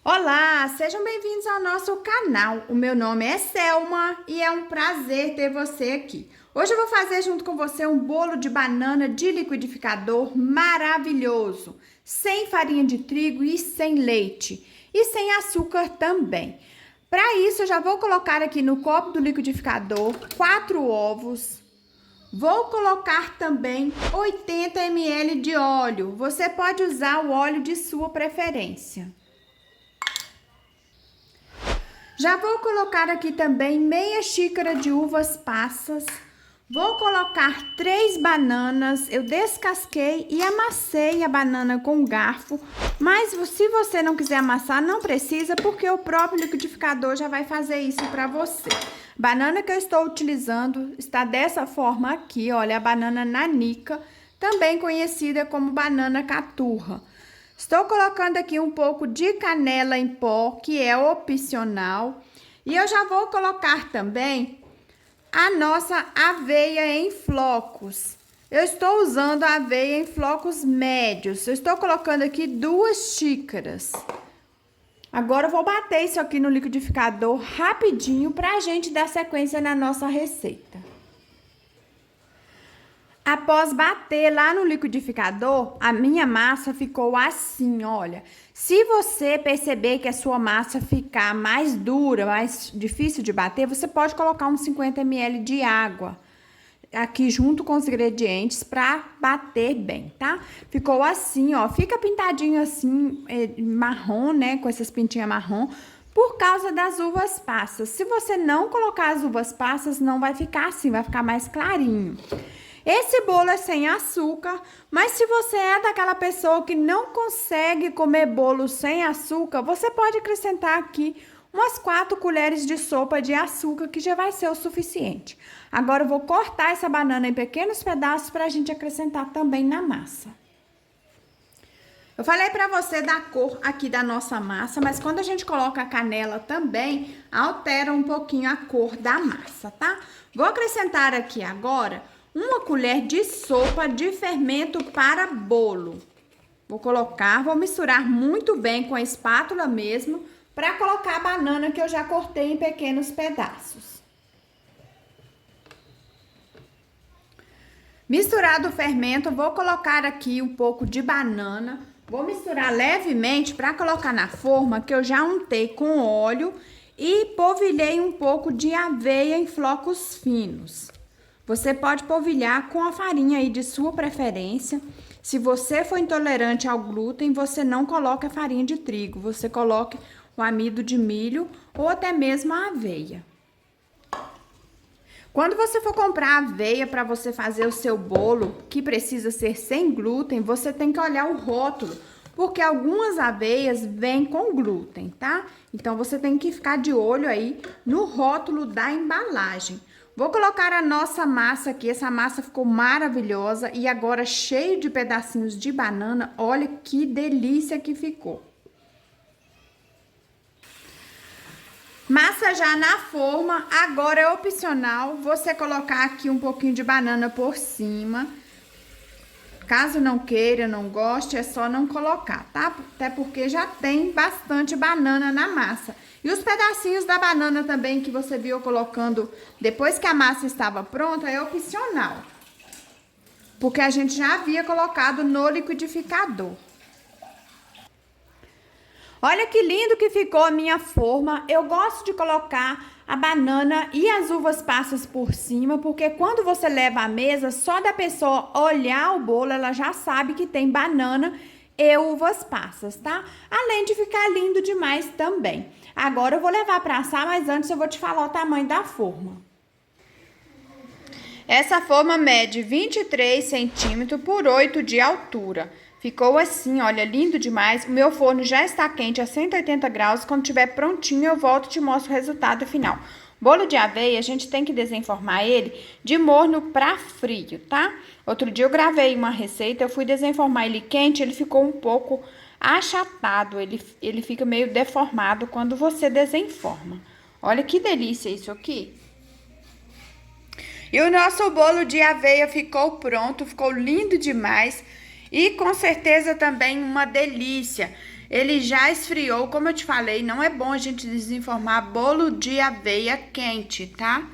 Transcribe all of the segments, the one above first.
Olá, sejam bem-vindos ao nosso canal. O meu nome é Selma e é um prazer ter você aqui. Hoje eu vou fazer junto com você um bolo de banana de liquidificador maravilhoso, sem farinha de trigo e sem leite e sem açúcar também. Para isso, eu já vou colocar aqui no copo do liquidificador 4 ovos. Vou colocar também 80 ml de óleo. Você pode usar o óleo de sua preferência. Já vou colocar aqui também meia xícara de uvas passas. Vou colocar 3 bananas. Eu descasquei e amassei a banana com garfo. Mas se você não quiser amassar, não precisa, porque o próprio liquidificador já vai fazer isso para você. Banana que eu estou utilizando está dessa forma aqui, olha, a banana nanica, também conhecida como banana caturra. Estou colocando aqui um pouco de canela em pó, que é opcional. E eu já vou colocar também a nossa aveia em flocos. Eu estou usando a aveia em flocos médios. Eu estou colocando aqui 2 xícaras. Agora eu vou bater isso aqui no liquidificador rapidinho para a gente dar sequência na nossa receita. Após bater lá no liquidificador, a minha massa ficou assim, olha. Se você perceber que a sua massa ficar mais dura, mais difícil de bater, você pode colocar uns 50 ml de água aqui junto com os ingredientes para bater bem, tá? Ficou assim, ó, fica pintadinho assim, marrom, né, com essas pintinhas marrom, por causa das uvas passas. Se você não colocar as uvas passas, não vai ficar assim, vai ficar mais clarinho. Esse bolo é sem açúcar, mas se você é daquela pessoa que não consegue comer bolo sem açúcar, você pode acrescentar aqui umas 4 colheres de sopa de açúcar, que já vai ser o suficiente. Agora eu vou cortar essa banana em pequenos pedaços para a gente acrescentar também na massa. Eu falei para você da cor aqui da nossa massa, mas quando a gente coloca a canela também, altera um pouquinho a cor da massa, tá? Vou acrescentar aqui agora 1 colher de sopa de fermento para bolo. Vou colocar, vou misturar muito bem com a espátula mesmo, para colocar a banana que eu já cortei em pequenos pedaços. Misturado o fermento, vou colocar aqui um pouco de banana. Vou misturar levemente para colocar na forma que eu já untei com óleo e polvilhei um pouco de aveia em flocos finos. Você pode polvilhar com a farinha aí de sua preferência. Se você for intolerante ao glúten, você não coloca a farinha de trigo, você coloque o amido de milho ou até mesmo a aveia. Quando você for comprar aveia para você fazer o seu bolo, que precisa ser sem glúten, você tem que olhar o rótulo, porque algumas aveias vêm com glúten, tá? Então, você tem que ficar de olho aí no rótulo da embalagem. Vou colocar a nossa massa aqui, essa massa ficou maravilhosa e agora cheio de pedacinhos de banana, olha que delícia que ficou. Massa já na forma, agora é opcional você colocar aqui um pouquinho de banana por cima. Caso não queira, não goste, é só não colocar, tá? Até porque já tem bastante banana na massa. E os pedacinhos da banana também que você viu colocando depois que a massa estava pronta é opcional. Porque a gente já havia colocado no liquidificador. Olha que lindo que ficou a minha forma. Eu gosto de colocar a banana e as uvas passas por cima, porque quando você leva à mesa, só da pessoa olhar o bolo, ela já sabe que tem banana e uvas passas, tá? Além de ficar lindo demais também. Agora eu vou levar para assar, mas antes eu vou te falar o tamanho da forma. Essa forma mede 23 centímetros por 8 de altura. Ficou assim, olha, lindo demais. O meu forno já está quente a 180 graus. Quando estiver prontinho, eu volto e te mostro o resultado final. Bolo de aveia, a gente tem que desenformar ele de morno para frio, tá? Outro dia eu gravei uma receita, eu fui desenformar ele quente, ele ficou um pouco achatado. Ele fica meio deformado quando você desenforma. Olha que delícia isso aqui. E o nosso bolo de aveia ficou pronto, ficou lindo demais. E com certeza também uma delícia. Ele já esfriou, como eu te falei, não é bom a gente desenformar bolo de aveia quente, tá?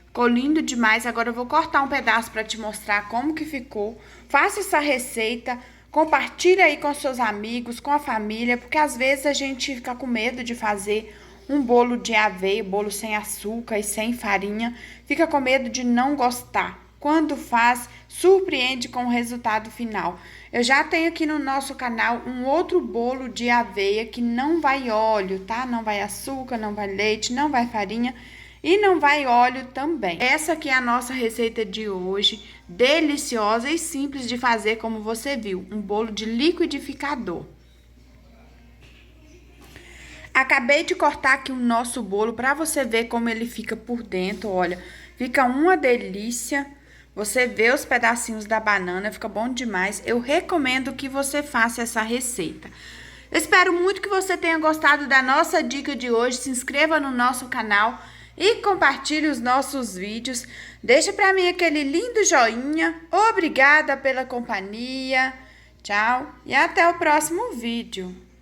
Ficou lindo demais. Agora eu vou cortar um pedaço para te mostrar como que ficou. Faça essa receita, compartilha aí com seus amigos, com a família, porque às vezes a gente fica com medo de fazer um bolo de aveia, bolo sem açúcar e sem farinha, fica com medo de não gostar. Quando faz, surpreende com o resultado final. Eu já tenho aqui no nosso canal um outro bolo de aveia que não vai óleo, tá? Não vai açúcar, não vai leite, não vai farinha e não vai óleo também. Essa aqui é a nossa receita de hoje, deliciosa e simples de fazer, como você viu, um bolo de liquidificador. Acabei de cortar aqui o nosso bolo para você ver como ele fica por dentro, olha, fica uma delícia. Você vê os pedacinhos da banana, fica bom demais. Eu recomendo que você faça essa receita. Eu espero muito que você tenha gostado da nossa dica de hoje. Se inscreva no nosso canal e compartilhe os nossos vídeos. Deixa para mim aquele lindo joinha. Obrigada pela companhia. Tchau e até o próximo vídeo.